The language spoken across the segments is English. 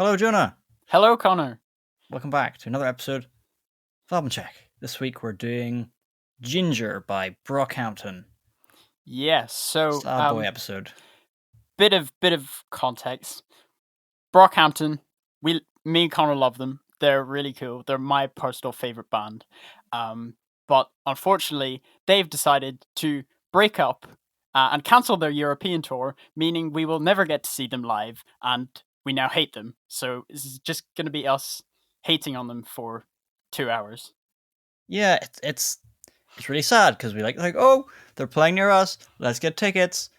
Hello, Jonah. Hello, Connor. Welcome back to another episode of Album Check. This week we're doing Ginger by Brockhampton. Yes, so Sad boy episode. bit of context. Brockhampton, me and Connor love them. They're really cool. They're my personal favorite band. But unfortunately, they've decided to break up and cancel their European tour, meaning we will never get to see them live, and we now hate them. So this is just going to be us hating on them for 2 hours. Yeah, it's really sad because we like oh, they're playing near us. Let's get tickets.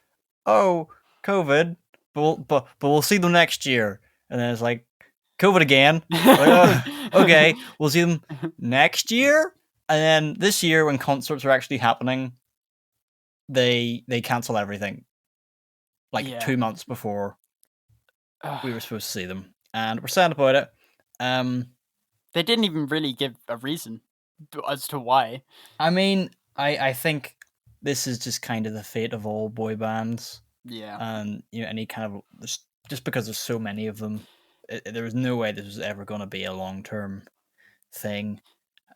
Oh, COVID, but we'll see them next year. And then it's like COVID again. Okay, we'll see them next year. And then this year, when concerts are actually happening, they cancel everything. Like 2 months before we were supposed to see them, and we're sad about it. They didn't even really give a reason as to why. I mean, I think this is just kind of the fate of all boy bands. Yeah. And any kind of just because there's so many of them, there was no way this was ever going to be a long-term thing.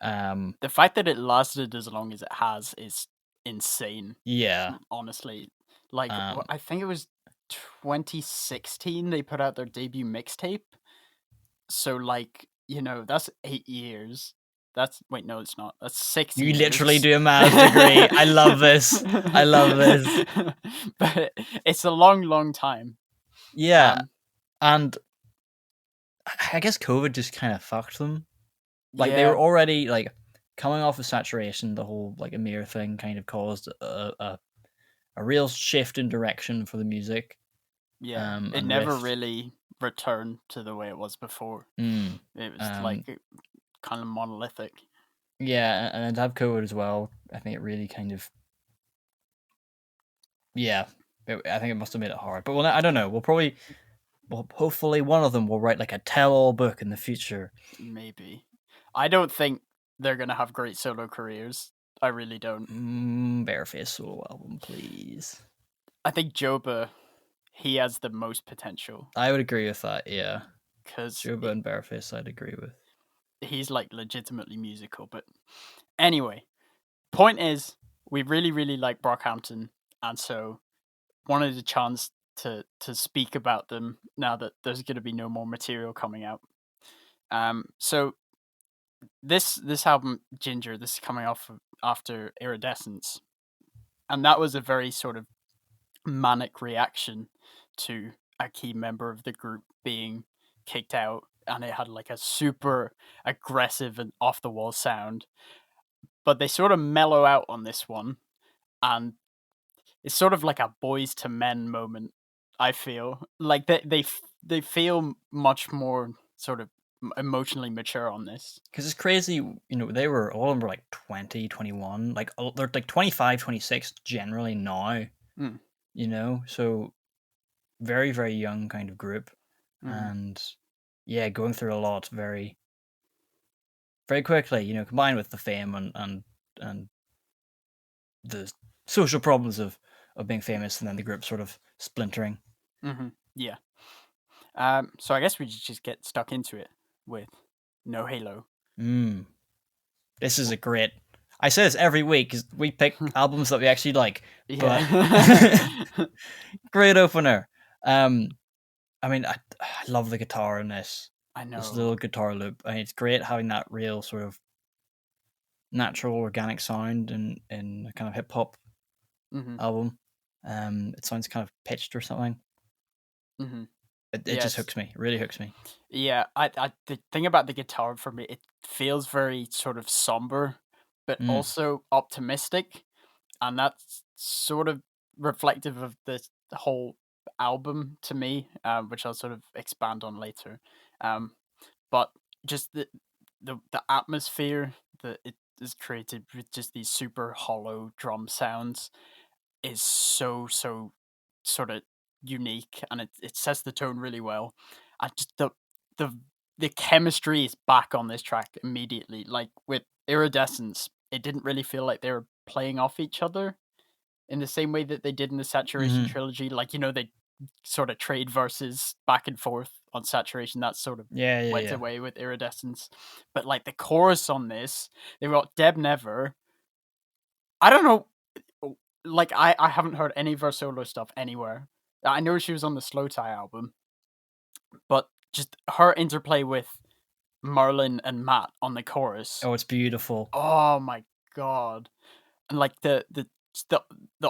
The fact that it lasted as long as it has is insane. Yeah. Honestly, like I think it was 2016 they put out their debut mixtape. So that's 8 years. Wait, no, it's not. That's 6 years. You literally do a master's degree. I love this. I love this. But it's a long time. Yeah. And I guess COVID just kind of fucked them. Like they were already like coming off of saturation. The whole like Amir thing kind of caused a real shift in direction for the music. Yeah, it never really returned to the way it was before. It was like kind of monolithic. Yeah, and to have COVID as well, I think it really kind of I think it must have made it hard. But I don't know. Hopefully one of them will write like a tell-all book in the future. Maybe. I don't think they're gonna have great solo careers. I really don't. Bareface solo album, please. I think Joba, he has the most potential. I would agree with that, yeah. Because Joba and Bareface, I'd agree with. He's like legitimately musical, but anyway, point is, we really like Brockhampton, and so wanted a chance to speak about them now that there's going to be no more material coming out. So this album Ginger, this is coming off after Iridescence, and that was a very sort of manic reaction to a key member of the group being kicked out, and it had like a super aggressive and off the wall sound. But they sort of mellow out on this one, and it's sort of like a Boys to Men moment. I feel like they feel much more sort of emotionally mature on this. Because it's crazy, they were all of them were like 20, 21, like they're like 25, 26 generally now. So very, very young kind of group. And yeah, going through a lot very, very quickly, combined with the fame and the social problems of being famous, and then the group sort of splintering. Yeah. So I guess we just get stuck into it with No Halo. This is a great... I say this every week because we pick albums that we actually like. Yeah. But great opener. I mean, I love the guitar in this. I know. This little guitar loop. I mean, it's great having that real sort of natural, organic sound in a kind of hip hop album. It sounds kind of pitched or something. It just hooks me. It really hooks me. Yeah, the thing about the guitar for me, it feels very sort of somber, but also optimistic, and that's sort of reflective of the whole album to me, which I'll sort of expand on later. But just the atmosphere that it is created with just these super hollow drum sounds is so sort of unique, and it sets the tone really well. I just the chemistry is back on this track immediately. Like with Iridescence, it didn't really feel like they were playing off each other in the same way that they did in the Saturation trilogy. Like, they sort of trade verses back and forth on saturation. That sort of went Yeah. away with Iridescence. But like the chorus on this, they've got Deb Never. I don't know, like I haven't heard any of her solo stuff anywhere. I know she was on the Slow Tie album, but just her interplay with Merlin and Matt on the chorus. Oh, it's beautiful. Oh my god. And like the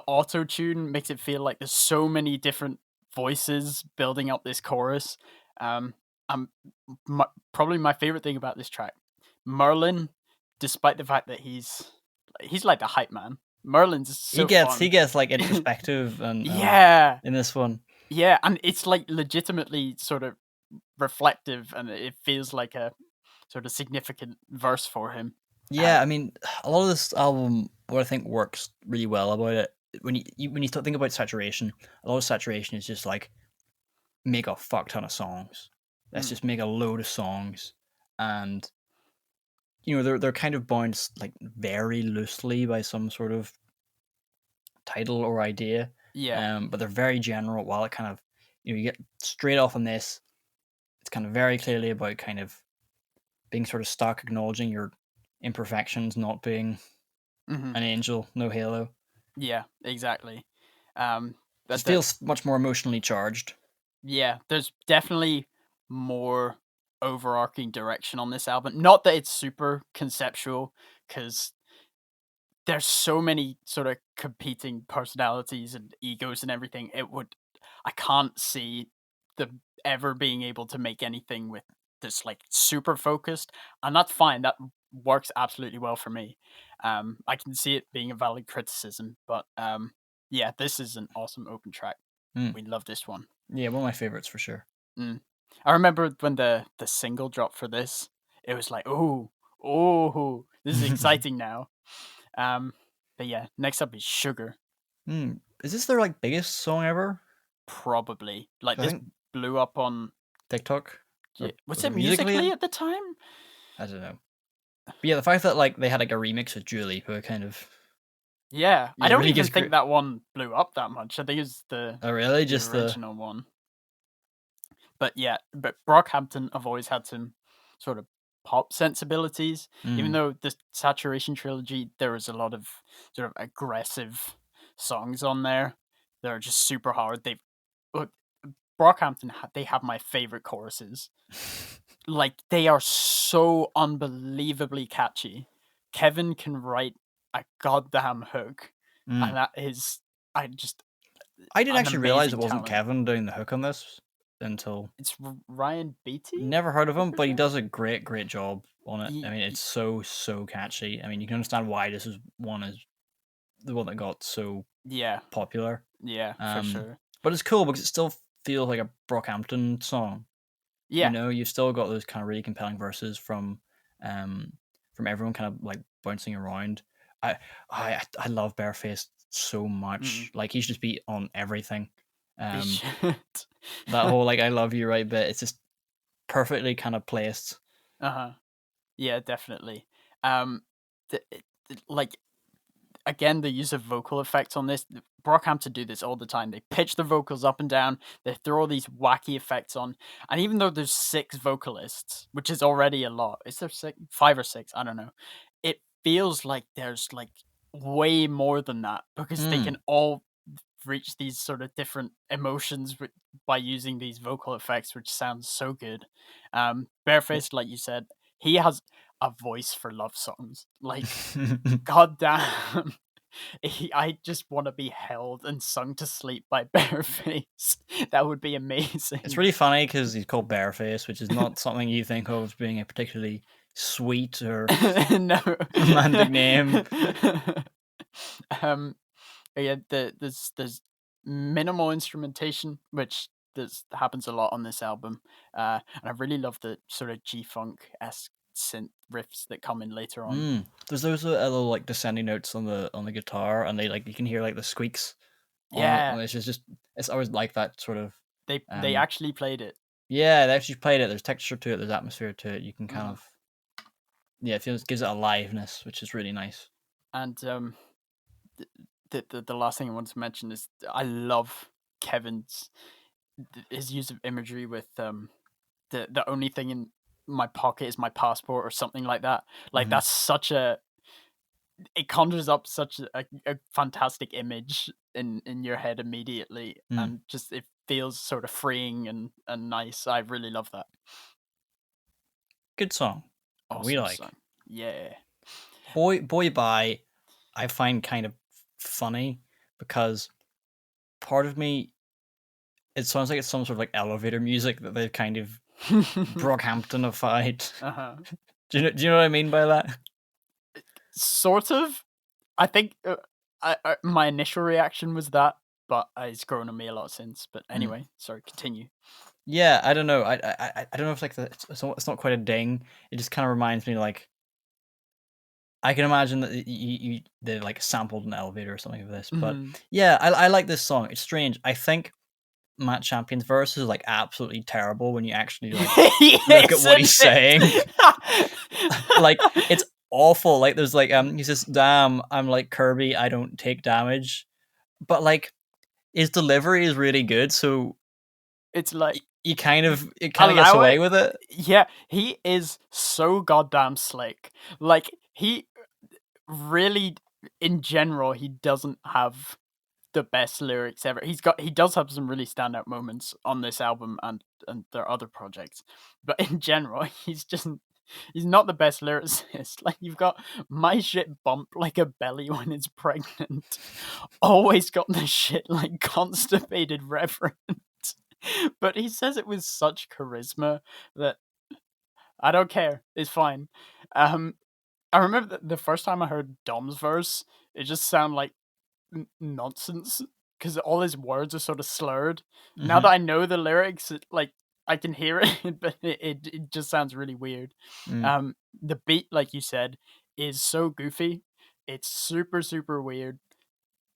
auto tune makes it feel like there's so many different voices building up this chorus. Um, probably my favorite thing about this track, Merlin, despite the fact that he's like the hype man. Merlin's so fun. He gets like introspective and yeah, in this one. yeah, and it's like legitimately sort of reflective, and it feels like a sort of significant verse for him. Yeah, I mean, a lot of this album, what I think works really well about it, when you think about saturation, a lot of saturation is just like make a fuck ton of songs. Let's just make a load of songs, and they're kind of bound like very loosely by some sort of title or idea. Yeah. But they're very general. While it kind of you get straight off on this, it's kind of very clearly about kind of being sort of stuck, acknowledging your imperfections, not being an angel, no halo. Yeah, exactly. Just feels much more emotionally charged. Yeah, there's definitely more overarching direction on this album. Not that it's super conceptual, because there's so many sort of competing personalities and egos and everything. I can't see them ever being able to make anything with this like super focused, and that's fine. That works absolutely well for me. I can see it being a valid criticism, but yeah, this is an awesome open track. We love this one. Yeah, one of my favorites for sure. I remember when the single dropped for this, it was like, oh, this is exciting now. But yeah, next up is Sugar. Is this their like biggest song ever? Probably. Like this blew up on TikTok. Yeah. Was it musically at the time? I don't know. But yeah, the fact that like they had like a remix with Julie, who kind of I don't even think that one blew up that much. I think it's the original one. But yeah, but Brockhampton have always had some sort of pop sensibilities. Even though the Saturation trilogy, there was a lot of sort of aggressive songs on there. They're just super hard. Brockhampton, they have my favorite choruses. Like, they are so unbelievably catchy. Kevin can write a goddamn hook, and that is, I didn't actually realize it wasn't Kevin doing the hook on this until it's Ryan Beatty. Never heard of him, but he does a great job on it. I mean, it's so catchy. I mean, you can understand why this is the one that got so popular. Yeah, for sure. But it's cool because it still feels like a Brockhampton song. Yeah, you've still got those kind of really compelling verses from everyone kind of like bouncing around. I love Bareface so much. Like he should just be on everything. That whole like I love you right bit, it's just perfectly kind of placed. Yeah, definitely. Like again, the use of vocal effects on this. Brockhampton do this all the time. They pitch the vocals up and down. They throw all these wacky effects on. And even though there's 6 vocalists, which is already a lot, is there 5 or 6? I don't know. It feels like there's like way more than that, because they can all reach these sort of different emotions by using these vocal effects, which sounds so good. Bareface, like you said, he has a voice for love songs. Like, goddamn. I just want to be held and sung to sleep by Bareface. That would be amazing. It's really funny because he's called Bareface, which is not something you think of as being a particularly sweet or romantic name. Yeah, there's minimal instrumentation, which happens a lot on this album, and I really love the sort of G-funk-esque synth riffs that come in later on. There's those little like descending notes on the guitar, and they like you can hear like the squeaks. Yeah, it's always like that sort of. They actually played it. Yeah, they actually played it. There's texture to it. There's atmosphere to it. You can kind of it gives it aliveness, which is really nice. And the last thing I want to mention is I love Kevin's his use of imagery with the only thing in my pocket is my passport or something like that. Like that's such a it conjures up such a fantastic image in your head immediately, and just it feels sort of freeing and nice. I really love that. Good song. Awesome We like song. Yeah. Boy Bye. I find kind of funny because part of me, it sounds like it's some sort of like elevator music that they've kind of Brockhamptonified. Uh-huh. Do you know what I mean by that? Sort of. I think my initial reaction was that, but it's grown on me a lot since. But anyway, sorry, continue. Yeah, I don't know. I don't know if like it's not quite a ding. It just kind of reminds me like I can imagine that they like sampled an elevator or something of this. But yeah, I like this song. It's strange. I think Matt Champion's verse is like absolutely terrible when you actually like look at what he's saying. Like it's awful. Like there's like he says, "Damn, I'm like Kirby. I don't take damage," but like his delivery is really good. So it's like it kind of gets away with it. Yeah, he is so goddamn slick. Like he really, in general, he doesn't have the best lyrics ever. He does have some really standout moments on this album and their other projects, but in general, he's not the best lyricist. Like you've got my shit bump like a belly when it's pregnant. Always got the shit like constipated reverend. But he says it with such charisma that I don't care. It's fine. I remember the first time I heard Dom's verse, it just sounded like nonsense because all his words are sort of slurred. Now that I know the lyrics, like I can hear it, but it just sounds really weird. The beat, like you said, is so goofy. It's super super weird,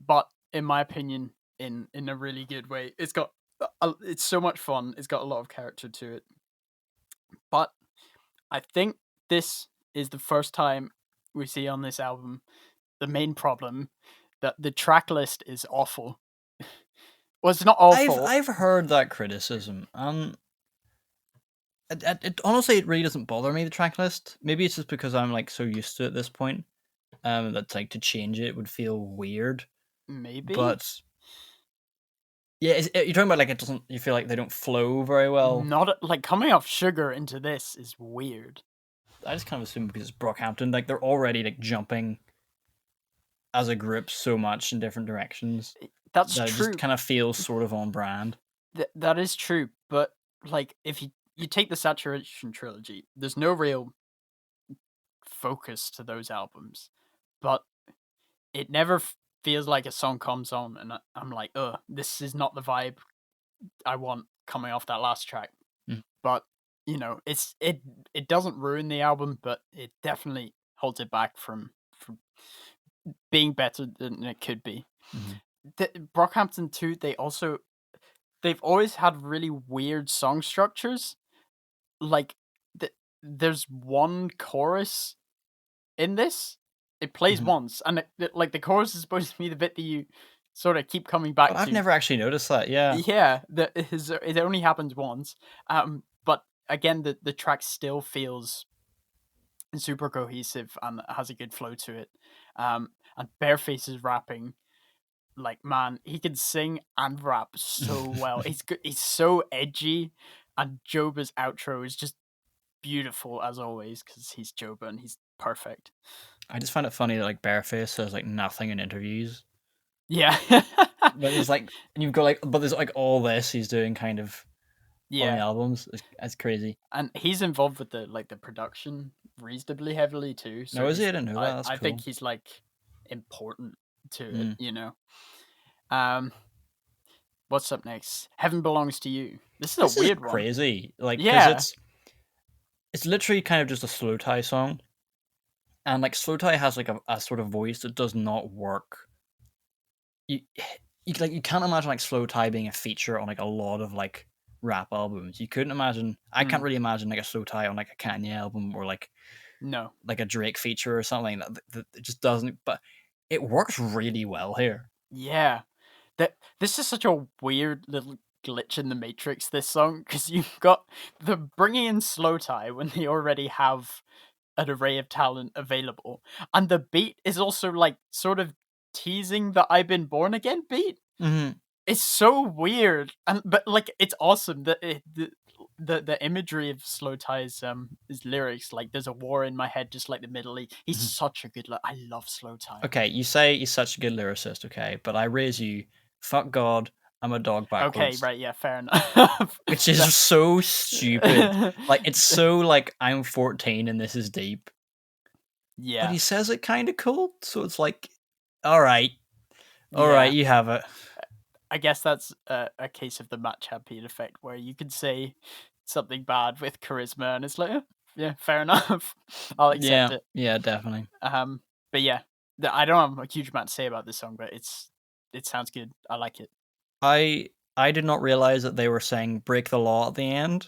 but in my opinion, in a really good way. It's so much fun. It's got a lot of character to it. But I think this is the first time we see on this album the main problem that the track list is awful. Well, it's not awful. I've heard that criticism. Honestly, it really doesn't bother me, the track list. Maybe it's just because I'm like so used to it at this point. That's like to change it would feel weird. Maybe, but yeah, you're talking about like it doesn't. You feel like they don't flow very well. Not like coming off Sugar into this is weird. I just kind of assume because it's Brockhampton, like they're already like jumping as a group so much in different directions. That's that true. It just kind of feels sort of on brand. That is true, but like if you take the Saturation trilogy, there's no real focus to those albums, but it never feels like a song comes on and I'm like, this is not the vibe I want coming off that last track. But you know, it doesn't ruin the album, but it definitely holds it back from being better than it could be. Brockhampton too, they've always had really weird song structures. Like there's one chorus in this. It plays once, and like the chorus is supposed to be the bit that you sort of keep coming back to. I've never actually noticed that. Yeah, it only happens once. But again, the track still feels super cohesive and has a good flow to it. And Bareface is rapping. Like, man, he can sing and rap so well. He's so edgy, and Joba's outro is just beautiful as always because he's Joba and he's perfect. I just find it funny that like Bareface says like nothing in interviews. Yeah. But there's like you've got like but there's like all this he's doing kind of on the albums. It's crazy. And he's involved with the production reasonably heavily too. So is he? I didn't know that. That's I cool. think he's like important to it, you know. What's up next? Heaven Belongs to You. This is a weird one. Crazy. Like because it's literally kind of just a slow tie song. And like slow tie has like a sort of voice that does not work. You can't imagine like slow tie being a feature on like a lot of like rap albums. You couldn't imagine. I can't really imagine like a slow tie on like a Kanye album or like like a Drake feature or something. That it just doesn't. But it works really well here. Yeah, This is such a weird little glitch in the Matrix, this song, because you've got the bringing in slow tie when they already have an array of talent available, and the beat is also like sort of teasing the "I've been born again" beat. Mhm. It's so weird, and but like it's awesome that the imagery of slow tie's his lyrics, like there's a war in my head just like the Middle East. He's Mhm. such a good I love slow tie. Okay, you say he's such a good lyricist, okay, but I raise you, fuck God, I'm a dog Okay, backwards. right, yeah, fair enough. Which is so stupid. Like, it's so like, I'm 14 and this is deep. But Yeah. he says it kind of cool, so it's like, alright, Yeah. you have it. I guess that's a case of the Matt Champion effect, where you can say something bad with charisma, and it's like, yeah, fair enough. I'll accept Yeah, it. yeah, definitely. But yeah, I don't have a huge amount to say about this song, but it sounds good. I like it. I did not realize that they were saying break the law at the end.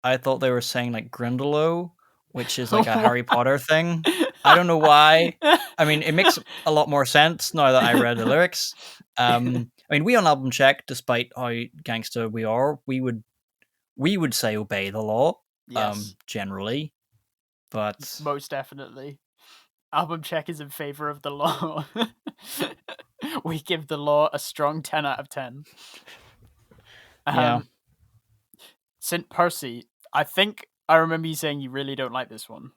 I thought they were saying like Grindylow, which is like a Harry Potter thing. I don't know why. I mean, it makes a lot more sense now that I read the lyrics. I mean, we on Album Check, despite how gangster we are, we would say obey the law, Yes, generally. But most definitely. Album Check is in favor of the law. We give the law a strong 10 out of 10. yeah, St. Percy, I think I remember you saying you really don't like this one.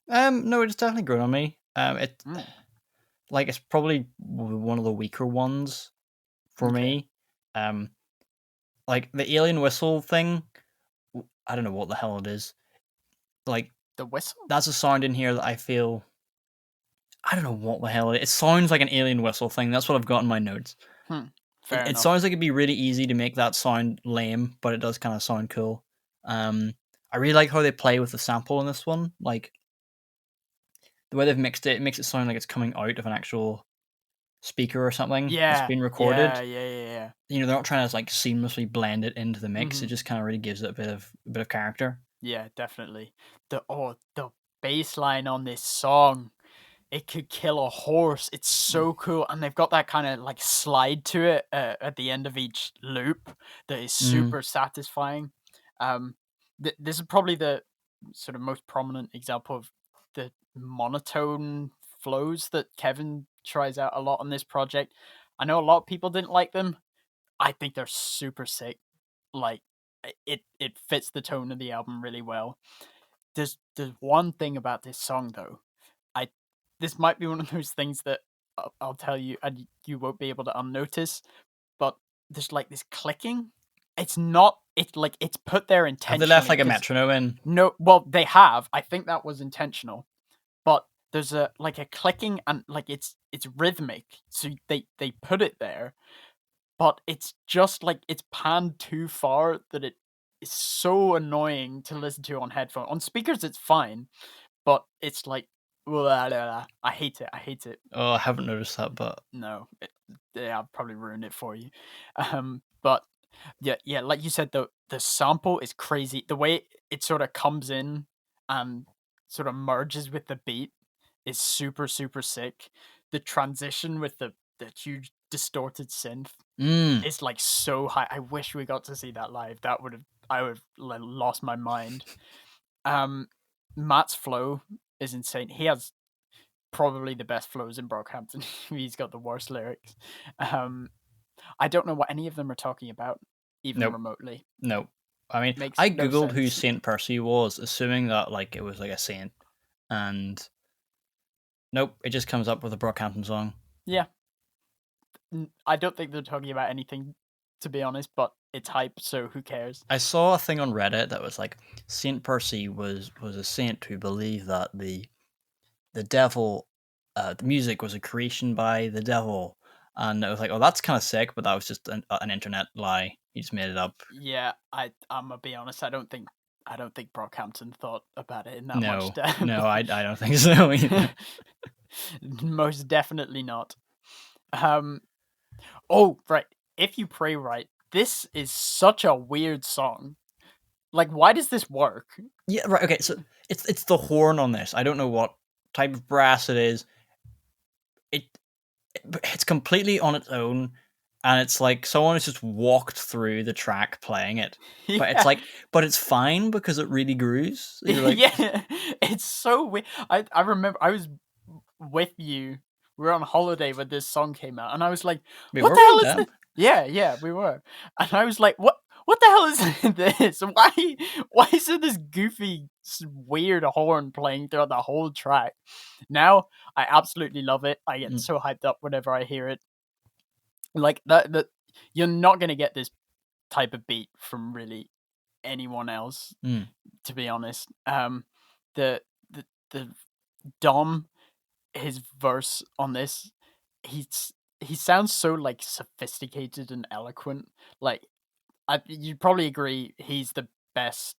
no, it's definitely grown on me. It Mm, like it's probably one of the weaker ones for okay. me. Um, like the alien whistle thing. I don't know what the hell it is. Like The whistle? that's a sound in here that I feel. I don't know what the hell it is. It sounds like an alien whistle thing. That's what I've got in my notes. Fair It enough. sounds like it'd be really easy to make that sound lame, but it does kind of sound cool. I really like how they play with the sample in this one. Like the way they've mixed it, it makes it sound like it's coming out of an actual speaker or something that's Yeah, been yeah, recorded. yeah, yeah, yeah. You know, they're not trying to like seamlessly blend it into the mix. It Mhm. just kind of really gives it a bit of character. Yeah, definitely. The bass line on this song, it could kill a horse. It's so cool, and they've got that kind of like slide to it at the end of each loop that is Mm. super satisfying. Um, this is probably the sort of most prominent example of the monotone flows that Kevin tries out a lot on this project. I know a lot of people didn't like them. I think they're super sick. Like it fits the tone of the album really well. There's one thing about this song though. I This might be one of those things that I'll tell you and you won't be able to unnotice, but there's like this clicking. It's not it's like it's put there Have they left intentionally like a because metronome in? no, well they have. I think that was intentional, but there's a like a clicking and like it's rhythmic, so they put it there, but it's just like it's panned too far that it is so annoying to listen to on headphones. On speakers, it's fine, but it's like, blah, blah, blah. I hate it. I hate it. Oh, I haven't noticed that, but No, yeah, I've probably ruined it for you. But yeah, like you said, the sample is crazy. The way it sort of comes in and sort of merges with the beat is super super sick. The transition with the huge distorted synth mm. is like so high. I wish we got to see that live. That would have I would have lost my mind. Um, Matt's flow is insane. He has probably the best flows in Brockhampton. He's got the worst lyrics. Um, I don't know what any of them are talking about, even Nope, remotely. nope. I mean, Makes I no googled who sense. Saint Percy was, assuming that like it was like a saint, and nope, it just comes up with a Brockhampton song. Yeah, I don't think they're talking about anything, to be honest. But it's hype, so who cares? I saw a thing on Reddit that was like Saint Percy was a saint who believed that the devil, the music was a creation by the devil, and it was like, oh, that's kind of sick, but that was just an internet lie. He just made it up. Yeah, I'm gonna be honest. I don't think Brockhampton thought about it in that much No, depth. no, I don't think so either. Most definitely not. Um. Oh, right. If You Pray Right, this is such a weird song. Like, why does this work? Yeah, right. Okay, so it's the horn on this. I don't know what type of brass it is. It it's completely on its own, and it's like someone has just walked through the track playing it. But it's Yeah. like, but it's fine because it really grooves. You're like, Yeah, it's so weird. I remember I was with you. We were on holiday when this song came out, and I was like, wait, "What were the we hell is then? this?" Yeah, we were. And I was like, What the hell is this? Why is there this goofy, weird horn playing throughout the whole track?" Now I absolutely love it. I get so hyped up whenever I hear it. Like that, you're not gonna get this type of beat from really anyone else, Mm. to be honest. The the Dom, his verse on this, he sounds so like sophisticated and eloquent. Like you'd probably agree he's the best.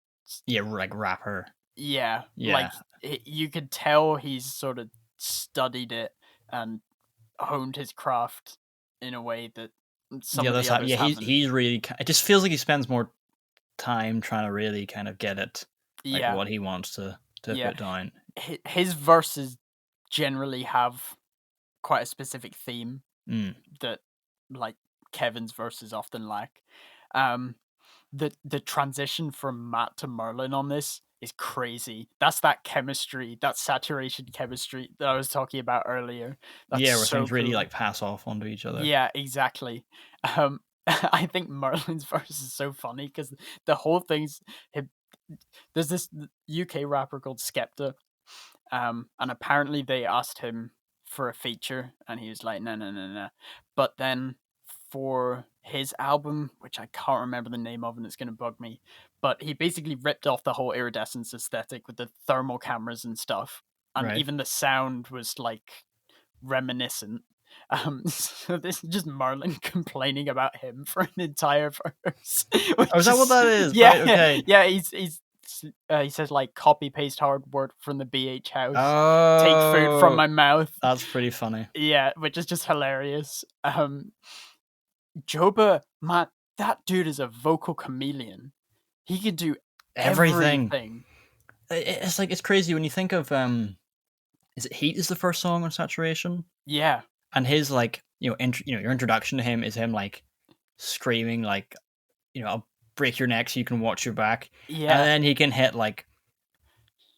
Yeah, like rapper. Yeah, Yeah. like you could tell he's sort of studied it and honed his craft in a way that some The of others the have. others Yeah, haven't. he's really. It just feels like he spends more time trying to really kind of get it, like Yeah, what he wants to yeah. put down. His verses generally have quite a specific theme Mm. that like Kevin's verses often lack. Um, the transition from Matt to Merlin on this is crazy. That's that chemistry, that saturation chemistry that I was talking about earlier. That's Yeah, where so things really cool. like pass off onto each other. Yeah, exactly. I think Merlin's verse is so funny because the whole thing's him. There's this UK rapper called Skepta, and apparently they asked him for a feature, and he was like, "No, no, no, no." But then for his album, which I can't remember the name of, and it's gonna bug me, but he basically ripped off the whole iridescence aesthetic with the thermal cameras and stuff, and Right. even the sound was like reminiscent. So this is just Merlin complaining about him for an entire verse, Oh, is which that what is that is? Right. yeah, Okay. yeah. He says like copy paste hard word from the BH house, take food from Oh, my mouth. that's pretty funny. Yeah, which is just hilarious. Joba, man, that dude is a vocal chameleon. He could do Everything. everything. It's like it's crazy when you think of is it Heat is the first song on Saturation, Yeah, and his like your introduction to him is him like screaming like I'll break your neck so you can watch your back, and yeah. then he can hit like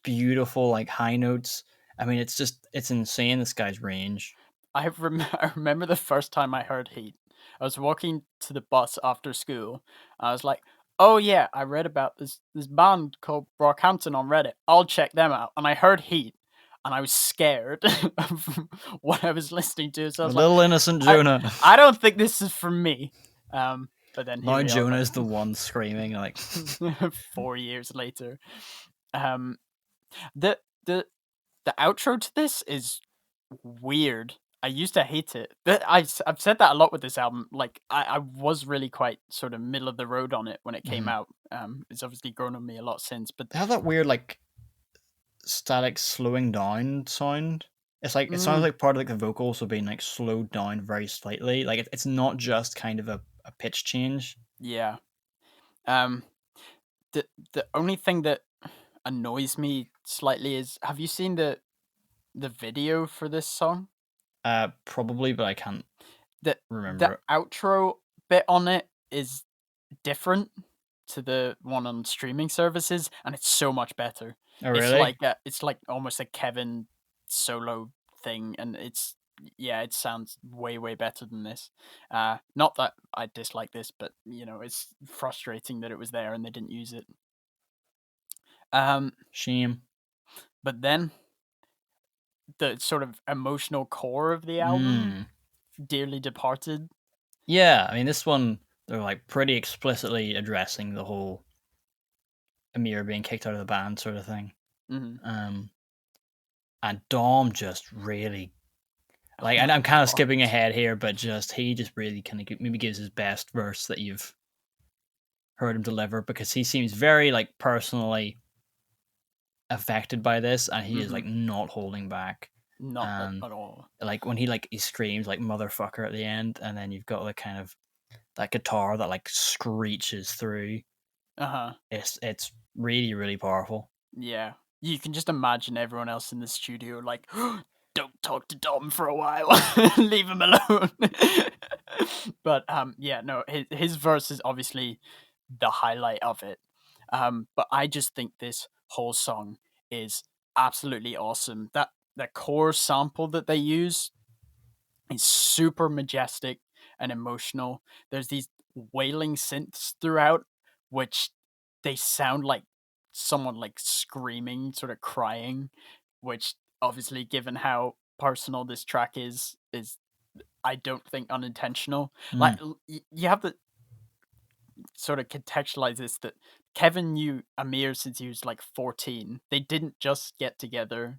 beautiful like high notes. I mean, it's insane. This guy's range. I remember the first time I heard Heat. I was walking to the bus after school. I was like, "Oh yeah, I read about this band called Brockhampton on Reddit. I'll check them out." And I heard Heat, and I was scared of what I was listening to. So I A was like, little innocent "I Jonah. I don't think this is for me." But then here Now we are, Jonah like is the one screaming like 4 years later. Um, the the the outro to this is weird. I used to hate it. But I've said that a lot with this album. Like I was really quite sort of middle of the road on it when it came Mhm. out. It's obviously grown on me a lot since. But They have that weird like static slowing down sound. It's like it sounds mm, like part of like the vocals are being like slowed down very slightly. Like it's not just kind of a pitch change. yeah. Um, the only thing that annoys me slightly is, have you seen the video for this song? Probably, but I can't The remember it. outro bit on it is different to the one on streaming services, and it's so much better. Oh really? It's like almost a Kevin solo thing, and yeah, it sounds way better than this. Not that I dislike this, but it's frustrating that it was there and they didn't use it. Shame. But then the sort of emotional core of the album, Mm. Dearly Departed. Yeah, I mean this one they're like pretty explicitly addressing the whole Amir being kicked out of the band sort of thing. Mhm. Um, and Dom just really Oh like, and my I'm kind of god. skipping ahead here, but he just really kind of maybe gives his best verse that you've heard him deliver because he seems very like personally affected by this, and he is like Mhm. not holding back. Not And at all. like when he screams like motherfucker at the end, and then you've got like kind of that guitar that like screeches through. Uh-huh. It's really powerful. Yeah. You can just imagine everyone else in the studio like, don't talk to Dom for a while. Leave him alone. But yeah, no, his verse is obviously the highlight of it. But I just think this whole song is absolutely awesome. That core sample that they use is super majestic and emotional. There's these wailing synths throughout, which they sound like someone like screaming, sort of crying, which obviously, given how personal this track is I don't think unintentional. Like you have to sort of contextualize this, that Kevin knew Amir since he was like 14. They didn't just get together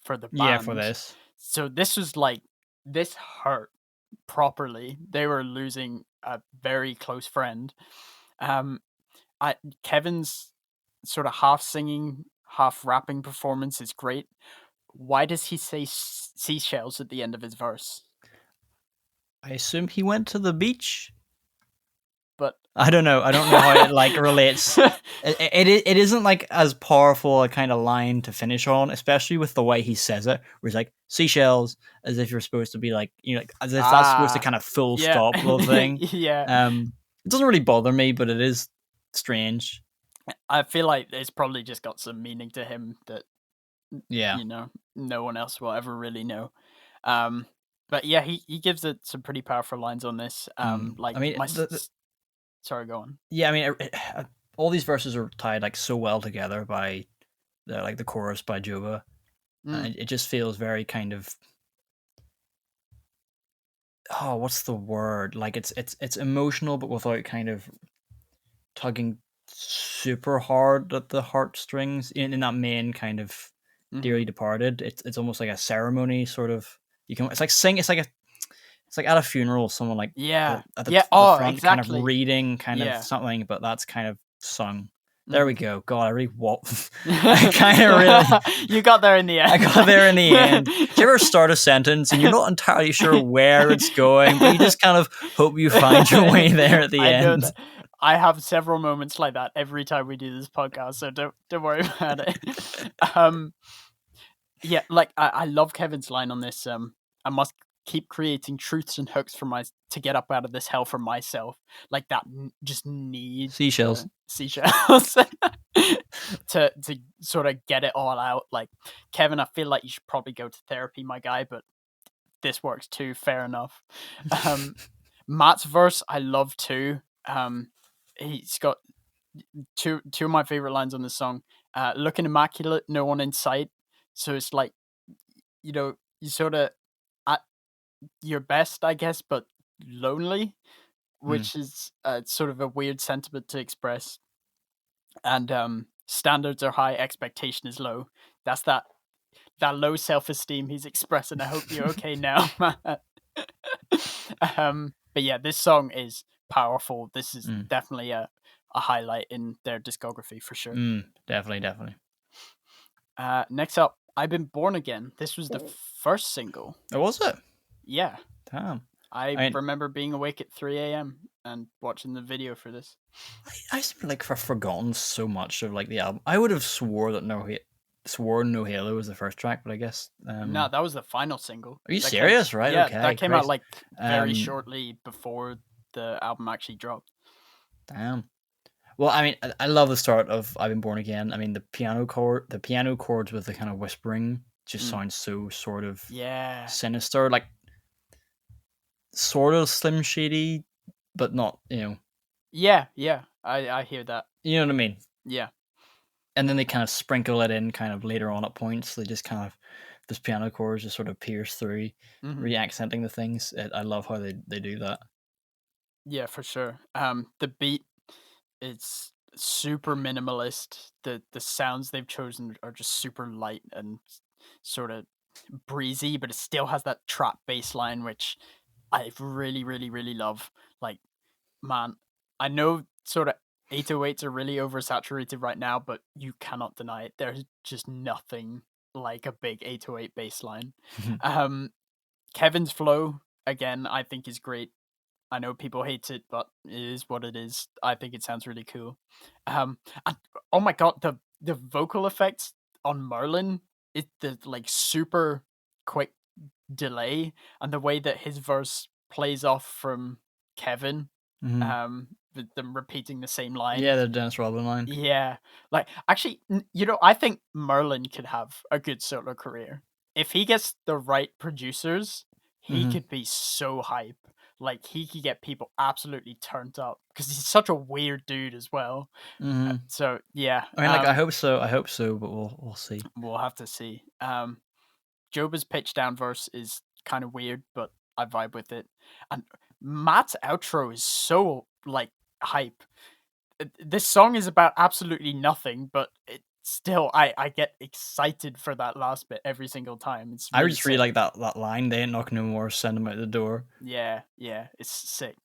for the band. Yeah, for this. So this was like, this hurt properly. They were losing a very close friend. Kevin's sort of half singing, half rapping performance is great. Why does he say seashells at the end of his verse? I assume he went to the beach. But I don't know. I don't know how it like relates. It isn't like as powerful a kind of line to finish on, especially with the way he says it, where he's like seashells, as if you're supposed to be like, you know, like, as if that's supposed to kind of full stop little thing. Yeah. It doesn't really bother me, but it is strange. I feel like it's probably just got some meaning to him that, yeah, you know, no one else will ever really know. But yeah, he gives it some pretty powerful lines on this. Like, I mean, sorry, go on. Yeah, I mean, all these verses are tied like so well together by the chorus by Joba. And it just feels very kind of, oh, what's the word? Like it's emotional, but without kind of tugging super hard at the heartstrings in that main kind of Dearly Departed. It's almost like a ceremony sort of. It's like at a funeral, someone like at the front exactly. kind of reading kind of something, but that's kind of sung. There we go. God, I really I kind of really. You got there in the end. I got there in the end. Do you ever start a sentence and you're not entirely sure where it's going, but you just kind of hope you find your way there at the end? I have several moments like that every time we do this podcast, so don't worry about it. Yeah, like I love Kevin's line on this. I must keep creating truths and hooks to get up out of this hell for myself. Like that just need seashells to sort of get it all out. Like, Kevin, I feel like you should probably go to therapy, my guy, but this works too. Fair enough. Matt's verse I love too. He's got two of my favorite lines on the song. Looking immaculate, no one in sight. So it's like, you know, you sort of at your best, I guess, but lonely, which is sort of a weird sentiment to express. And standards are high, expectation is low. That's that low self-esteem he's expressing. I hope you're okay now, Matt. But yeah, this song is powerful. This is definitely a highlight in their discography for sure. Definitely. Next up, I've Been Born Again. This was the first single. Oh, was it? Yeah. Damn. I remember being awake at 3 a.m. and watching the video for this. I like forgotten so much of like the album. I would have sworn No Halo was the first track, but I guess no, that was the final single. Are you serious? Right? Yeah, okay, that came out like very shortly before the album actually dropped. Damn. Well, I mean, I love the start of I've Been Born Again. I mean, the piano chords with the kind of whispering just sounds so sort of sinister, like sort of Slim Shady, but not, you know. Yeah, I hear that. You know what I mean? Yeah. And then they kind of sprinkle it in kind of later on at points. They just kind of, this piano chords just sort of pierce through, re-accenting the things. I love how they do that. Yeah, for sure. The beat, it's super minimalist. The sounds they've chosen are just super light and sort of breezy, but it still has that trap bass line, which I really, really, really love. Like, man, I know sort of 808s are really oversaturated right now, but you cannot deny it. There's just nothing like a big 808 bass line. Kevin's flow, again, I think is great. I know people hate it, but it is what it is. I think it sounds really cool. And, oh my god, the vocal effects on Merlin, the like super quick delay, and the way that his verse plays off from Kevin, with them repeating the same line. Yeah, the Dennis Rodman line. Yeah, like actually, I think Merlin could have a good solo career if he gets the right producers. He could be so hype. Like he could get people absolutely turned up because he's such a weird dude as well. So yeah, I mean, like I hope so, but we'll see. We'll have to see. Joba's pitch down verse is kind of weird, but I vibe with it. And Matt's outro is so like hype. This song is about absolutely nothing, but it still I get excited for that last bit every single time. It's I really just really sick. like that line. They ain't knocking no more. Send them out the door. Yeah, it's sick.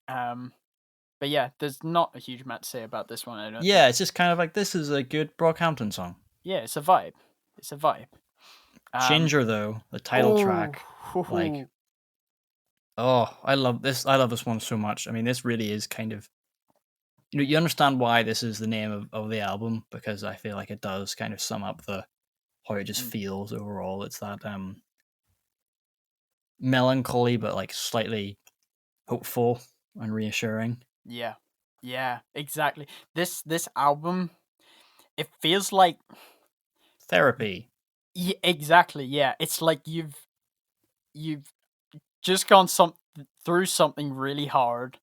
But yeah, there's not a huge amount to say about this one. I don't. Yeah, it's just kind of like this is a good Brockhampton song. Yeah, it's a vibe. It's a vibe. Ginger though, the title track, like, oh, I love this. I love this one so much. I mean, this really is kind of, you understand why this is the name of the album, because I feel like it does kind of sum up how it just feels overall. It's that melancholy but like slightly hopeful and reassuring. Yeah, exactly. This album, it feels like therapy. Yeah, exactly. Yeah, it's like you've just gone through something really hard,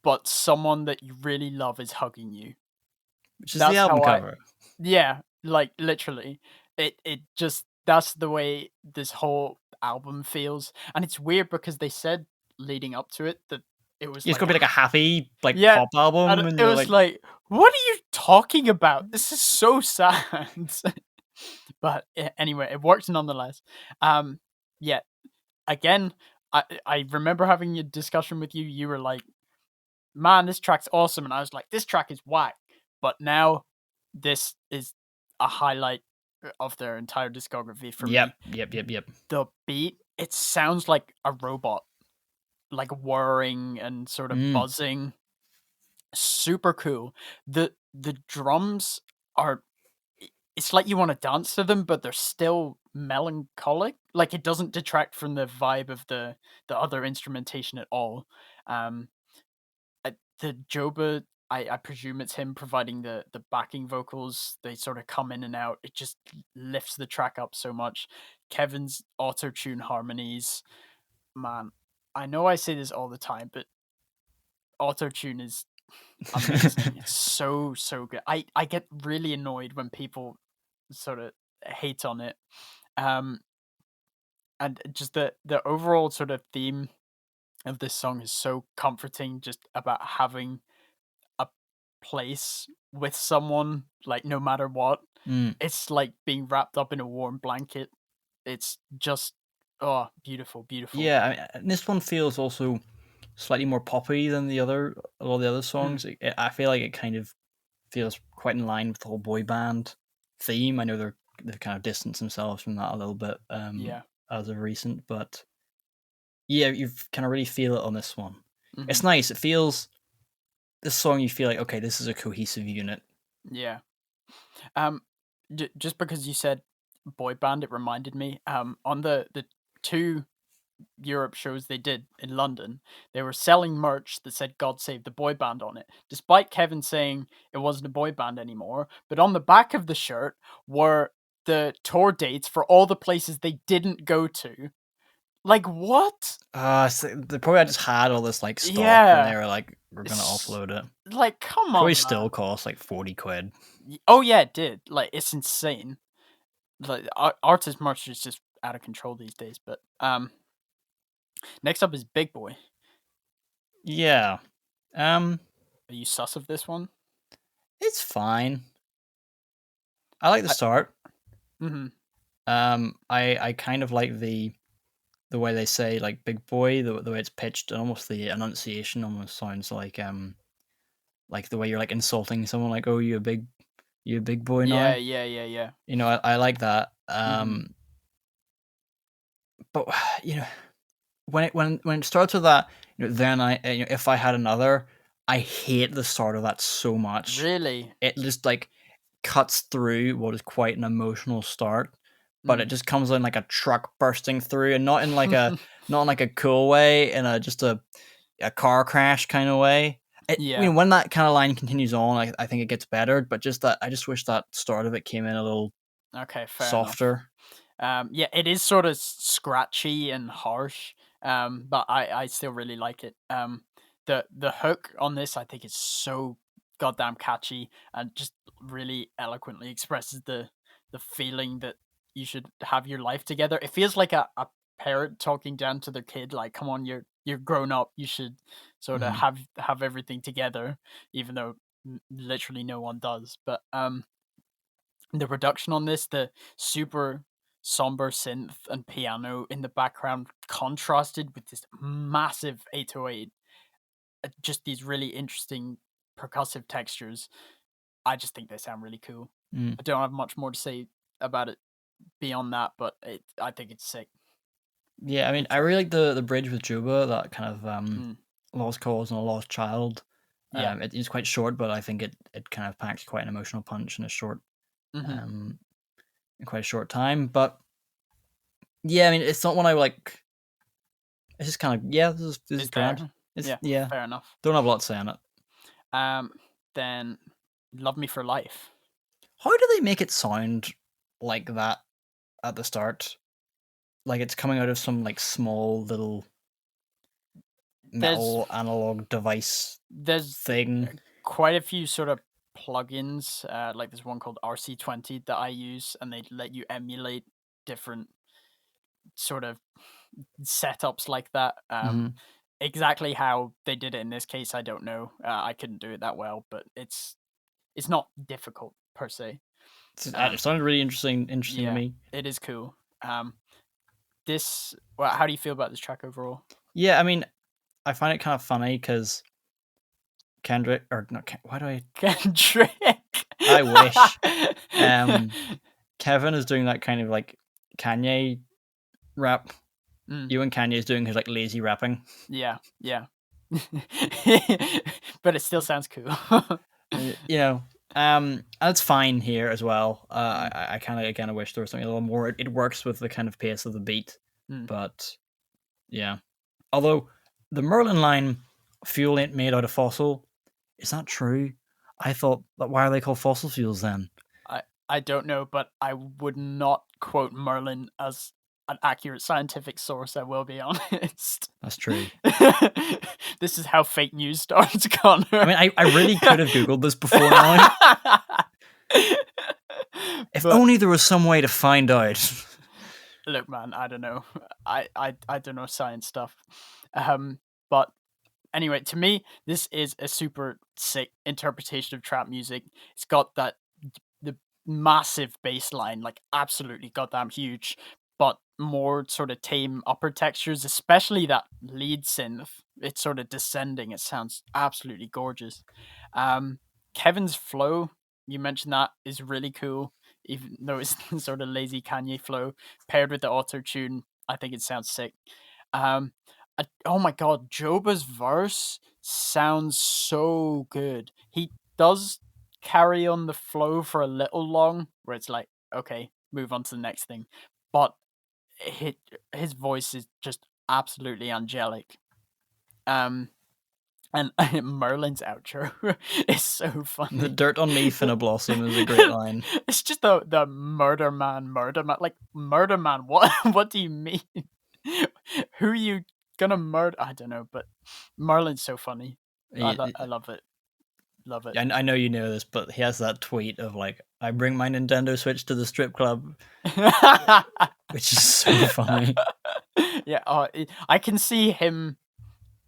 but someone that you really love is hugging you. Which is the album cover. Yeah, like literally. It just, that's the way this whole album feels. And it's weird because they said leading up to it that it was it's gonna be like a happy pop album, and it was like, what are you talking about? This is so sad. But anyway, it works nonetheless. Yeah, again, I remember having a discussion with you. You were like, man, this track's awesome. And I was like, this track is whack. But now this is a highlight of their entire discography for me. Yep. The beat, it sounds like a robot, like whirring and sort of buzzing. Super cool. The drums are, it's like you want to dance to them, but they're still melancholic. Like it doesn't detract from the vibe of the other instrumentation at all. The Joba, I presume it's him providing the backing vocals. They sort of come in and out. It just lifts the track up so much. Kevin's auto-tune harmonies, man. I know I say this all the time, but auto-tune is amazing. It's so good. I get really annoyed when people sort of hate on it. And just the overall sort of theme of this song is so comforting, just about having a place with someone, like no matter what. It's like being wrapped up in a warm blanket. It's just beautiful. Yeah, I mean, this one feels also slightly more poppy than a lot of the other songs. I feel like it kind of feels quite in line with the whole boy band theme. I know they've kind of distanced themselves from that a little bit as of recent, but yeah, you kind of really feel it on this one. It's nice. It feels, this song, you feel like, okay, this is a cohesive unit. Yeah. Just because you said boy band, it reminded me, on the 2 Europe shows they did in London, they were selling merch that said God Save the Boy Band on it, despite Kevin saying it wasn't a boy band anymore. But on the back of the shirt were the tour dates for all the places they didn't go to. Like, what? So they probably just had all this like stock and they were like, we're gonna offload it. Like, come on. Probably still cost like 40 quid. Oh yeah, it did. Like, it's insane. Like, artist merch is just out of control these days. But next up is Big Boy. Yeah. Are you sus of this one? It's fine. I like the start. I kind of like the way they say like big boy, the way it's pitched, and almost the enunciation almost sounds like the way you're like insulting someone, like, oh, you a big boy now. Yeah. You know, I like that. But you know, when it starts with that, then if I had another, I hate the start of that so much. Really? It just like cuts through what is quite an emotional start but it just comes in like a truck bursting through, and not in like a cool way, in a just a car crash kind of way. I mean, when that kind of line continues on, I think it gets better, but just that, I just wish that start of it came in a little softer. Yeah, it is sort of scratchy and harsh, but I still really like it. The hook on this, I think, is so goddamn catchy and just really eloquently expresses the feeling that you should have your life together. It feels like a parent talking down to their kid, like, come on, you're grown up, you should sort of have everything together, even though literally no one does. But the production on this, the super somber synth and piano in the background contrasted with this massive 808, just these really interesting percussive textures. I just think they sound really cool. I don't have much more to say about it beyond that, but I think it's sick. Yeah, I mean, I really like the bridge with Juba, that kind of lost cause and a lost child. Yeah. It's quite short, but I think it kind of packs quite an emotional punch in a short, in quite a short time. But yeah, I mean, it's not one I like. It's just kind of, this is grand. Yeah, fair enough. Don't have a lot to say on it. Then Love Me for Life. How do they make it sound like that at the start? Like it's coming out of some like small little metal analog device thing. Quite a few sort of plugins, like there's one called RC20 that I use, and they let you emulate different sort of setups like that. Exactly how they did it in this case, I don't know. I couldn't do it that well, but it's not difficult per se. It sounded really interesting to me. It is cool. How do you feel about this track overall? Yeah, I mean, I find it kind of funny because Kendrick, or not, why do I... Kendrick! I wish. Kevin is doing that kind of like Kanye rap. You and Kanye is doing his like lazy rapping. Yeah. But it still sounds cool. That's fine here as well. I kind of again wish there was something a little more. It works with the kind of pace of the beat, but yeah. Although the Merlin line, "Fuel ain't made out of fossil," is that true? I thought that, why are they called fossil fuels then? I don't know, but I would not quote Merlin as an accurate scientific source, I will be honest. That's true. This is how fake news starts, Connor. I mean, I really could have Googled this before now. If only there was some way to find out. Look, man, I don't know. I don't know science stuff. But anyway, to me, this is a super sick interpretation of trap music. It's got the massive bass line, like absolutely goddamn huge, but more sort of tame upper textures, especially that lead synth. It's sort of descending. It sounds absolutely gorgeous. Kevin's flow, you mentioned, that is really cool, even though it's sort of lazy Kanye flow paired with the auto tune. I think it sounds sick. Oh my god, Joba's verse sounds so good. He does carry on the flow for a little long, where it's like, okay, move on to the next thing. But his voice is just absolutely angelic. And Merlin's outro is so funny. The dirt on me finna blossom is a great line. It's just the murder man. Like, murder man, what do you mean? Who are you gonna murder? I don't know, but Merlin's so funny. I love it. Love it. I know you know this, but he has that tweet of like, "I bring my Nintendo Switch to the strip club," which is so funny. Yeah, I can see him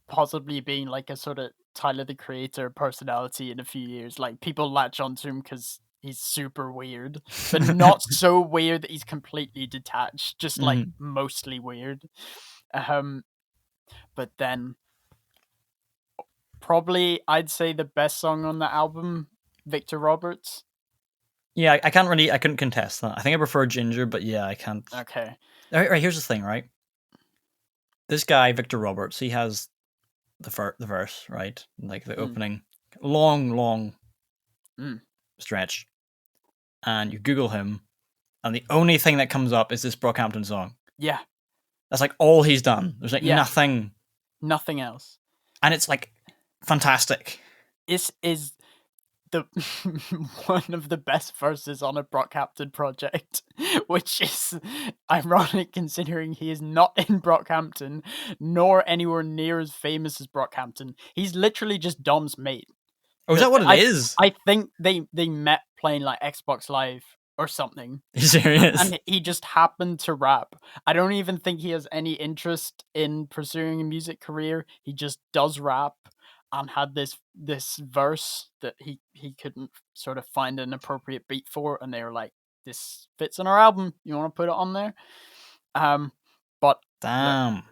possibly being like a sort of Tyler the Creator personality in a few years. Like, people latch onto him because he's super weird, but not so weird that he's completely detached. Just like mostly weird. But then probably I'd say the best song on the album, Victor Roberts. Yeah, I couldn't contest that. I think I prefer Ginger, but yeah, I can't. Okay. All right, here's the thing, right? This guy, Victor Roberts, he has the verse, right? Like the opening, long stretch. And you Google him, and the only thing that comes up is this Brockhampton song. Yeah. That's like all he's done. There's like nothing else. And it's like fantastic. This is the one of the best verses on a Brockhampton project, which is ironic considering he is not in Brockhampton, nor anywhere near as famous as Brockhampton. He's literally just Dom's mate. Oh, is that what it is? I think they met playing like Xbox Live or something. Are you serious? And he just happened to rap. I don't even think he has any interest in pursuing a music career. He just does rap and had this verse that he couldn't sort of find an appropriate beat for, and they were like, this fits on our album. You want to put it on there? But damn, look,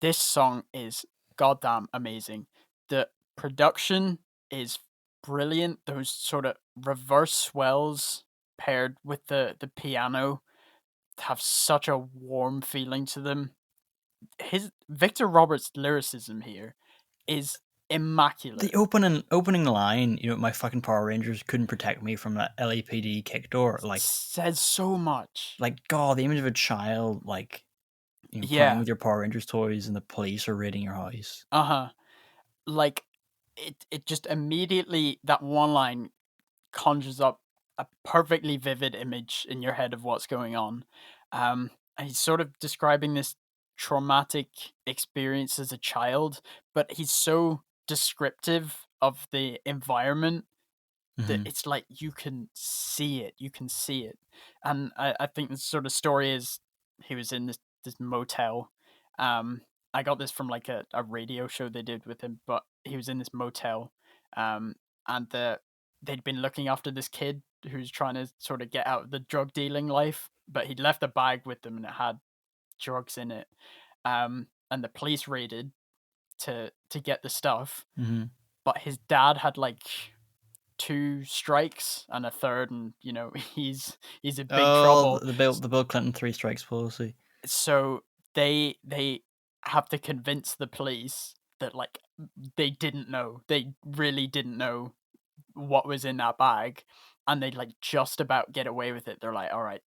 this song is goddamn amazing. The production is brilliant. Those sort of reverse swells paired with the piano have such a warm feeling to them. Victor Roberts' lyricism here is immaculate. The opening line, my fucking Power Rangers couldn't protect me from that LAPD kick door, like, says so much. Like, God, the image of a child, like, playing with your Power Rangers toys and the police are raiding your house. Like, it just immediately, that one line conjures up a perfectly vivid image in your head of what's going on. And he's sort of describing this traumatic experience as a child, but he's so descriptive of the environment that it's like you can see it. And I think the sort of story is he was in this motel. I got this from like a radio show they did with him, but he was in this motel, and they'd been looking after this kid who's trying to sort of get out of the drug dealing life, but he'd left a bag with them and it had drugs in it. And the police raided to get the stuff, but his dad had like 2 strikes and a third, and he's in big trouble. The Bill Clinton 3 strikes policy. So they have to convince the police that like they really didn't know what was in that bag, and they like just about get away with it. They're like, all right,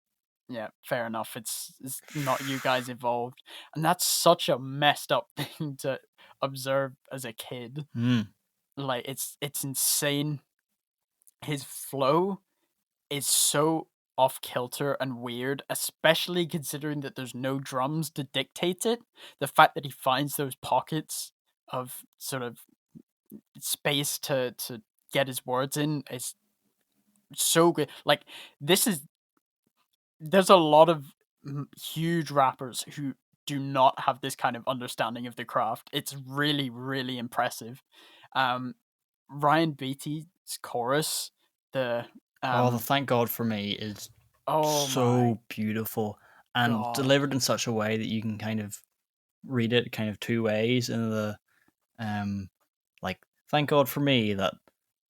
yeah, fair enough, it's not you guys involved. And that's such a messed up thing to observe as a kid. Like, it's insane. His flow is so off kilter and weird, especially considering that there's no drums to dictate it. The fact that he finds those pockets of sort of space to get his words in is so good. Like, there's a lot of huge rappers who do not have this kind of understanding of the craft. It's really, really impressive. Ryan Beatty's chorus, the Thank God for Me is so beautiful and delivered in such a way that you can kind of read it kind of 2 ways. In the like, thank God for me that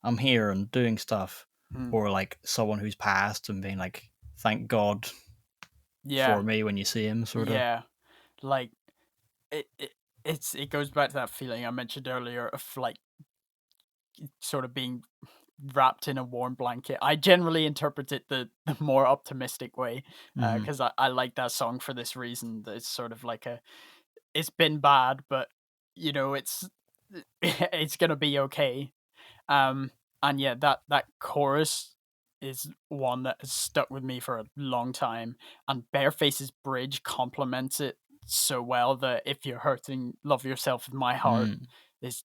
I'm here and doing stuff, or like someone who's passed and being like, thank God for me when you see him, sort of. Yeah, like it goes back to that feeling I mentioned earlier of like sort of being wrapped in a warm blanket. I generally interpret it the more optimistic way, because I like that song for this reason. That it's sort of like it's been bad, but it's gonna be okay. And yeah, that chorus is one that has stuck with me for a long time, and Bareface's bridge complements it so well. That if you're hurting, love yourself with my heart is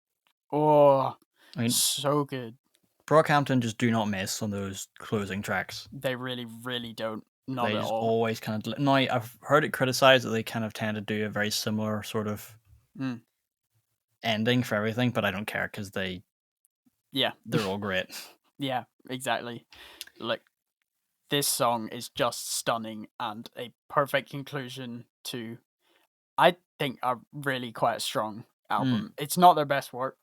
so good. Brockhampton just do not miss on those closing tracks. They really, really don't. Not they at just all. Always kind of. No, I've heard it criticized that they kind of tend to do a very similar sort of ending for everything, but I don't care because they're all great. Yeah, exactly. Like, this song is just stunning and a perfect conclusion to, I think, a really quite strong album. It's not their best work,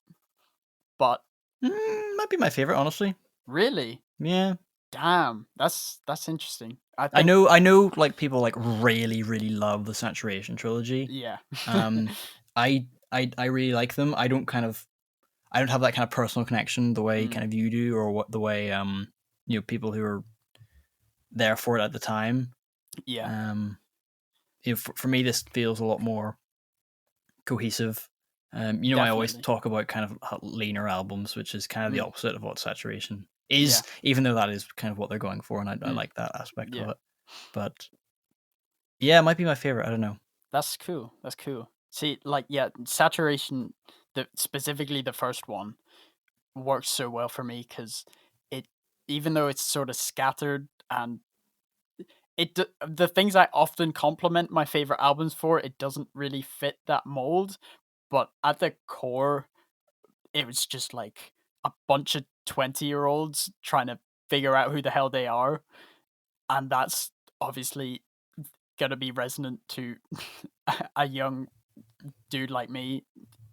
but might be my favorite, honestly. Really? Yeah. Damn, that's interesting. I know like people like really, really love the Saturation trilogy. Yeah. I really like them. I don't have that kind of personal connection the way kind of you do, or the way people who are there for it at the time. Yeah. For me, this feels a lot more cohesive. I always Definitely. talk about kind of leaner albums, which is kind of the opposite of what saturation is, Yeah. even though that is kind of what they're going for, and I Mm. like that aspect of Yeah. it. But yeah, it might be my favorite. I don't know. That's cool. That's cool. See, like, yeah, saturation, specifically the first one, works so well for me because it, even though it's sort of scattered and the things I often compliment my favorite albums for, it doesn't really fit that mold. But at the core, it was just like a bunch of 20-year-olds trying to figure out who the hell they are, and that's obviously gonna be resonant to a young dude like me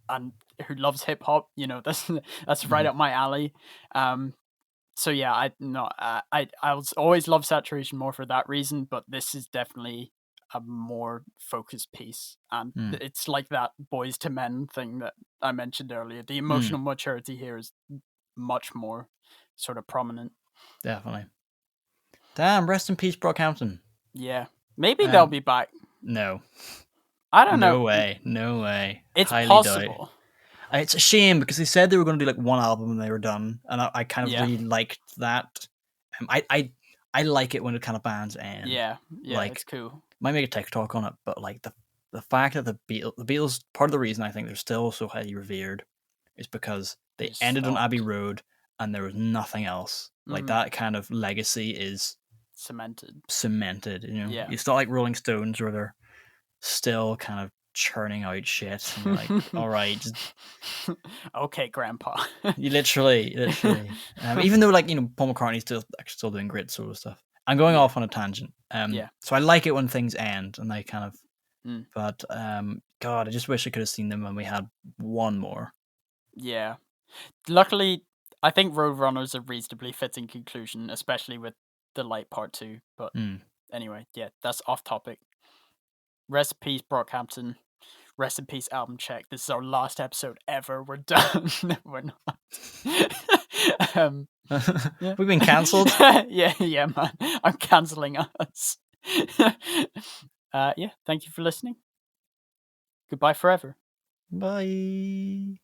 and who loves hip hop. That's right Mhm. up my alley. So yeah, I was always love saturation more for that reason, but this is definitely a more focused piece, and Mm. it's like that boys to men thing that I mentioned earlier. The emotional maturity here is much more sort of prominent. Definitely. Damn, rest in peace, Brockhampton. Yeah, maybe they'll be back. No, I don't know. no way, no way. It's Highly doubt. possible. It's a shame because they said they were going to do like one album and they were done, and I kind of Yeah. really liked that. I like it when it kind of bands end. Yeah, Like, it's cool. might make a TikTok on it, but like the fact that the Beatles, part of the reason I think they're still so highly revered is because they just ended on stopped. Abbey Road and there was nothing else. Like that kind of legacy is Cemented. Yeah. It's not like Rolling Stones where they're still kind of churning out shit and you're like, all right, just Okay, Grandpa. you literally. Even though like Paul McCartney's still doing great solo stuff. I'm going off on a tangent. Yeah. So I like it when things end and they kind of. Mm. But God, I just wish I could have seen them when we had one more. Yeah. Luckily, I think Roadrunner's a reasonably fitting conclusion, especially with the light part 2. But anyway, yeah, that's off topic. Rest in peace, Brockhampton. Rest in peace, album check. This is our last episode ever. We're done. We're not. Yeah. We've been cancelled. yeah, man. I'm cancelling us. Yeah, thank you for listening. Goodbye forever. Bye.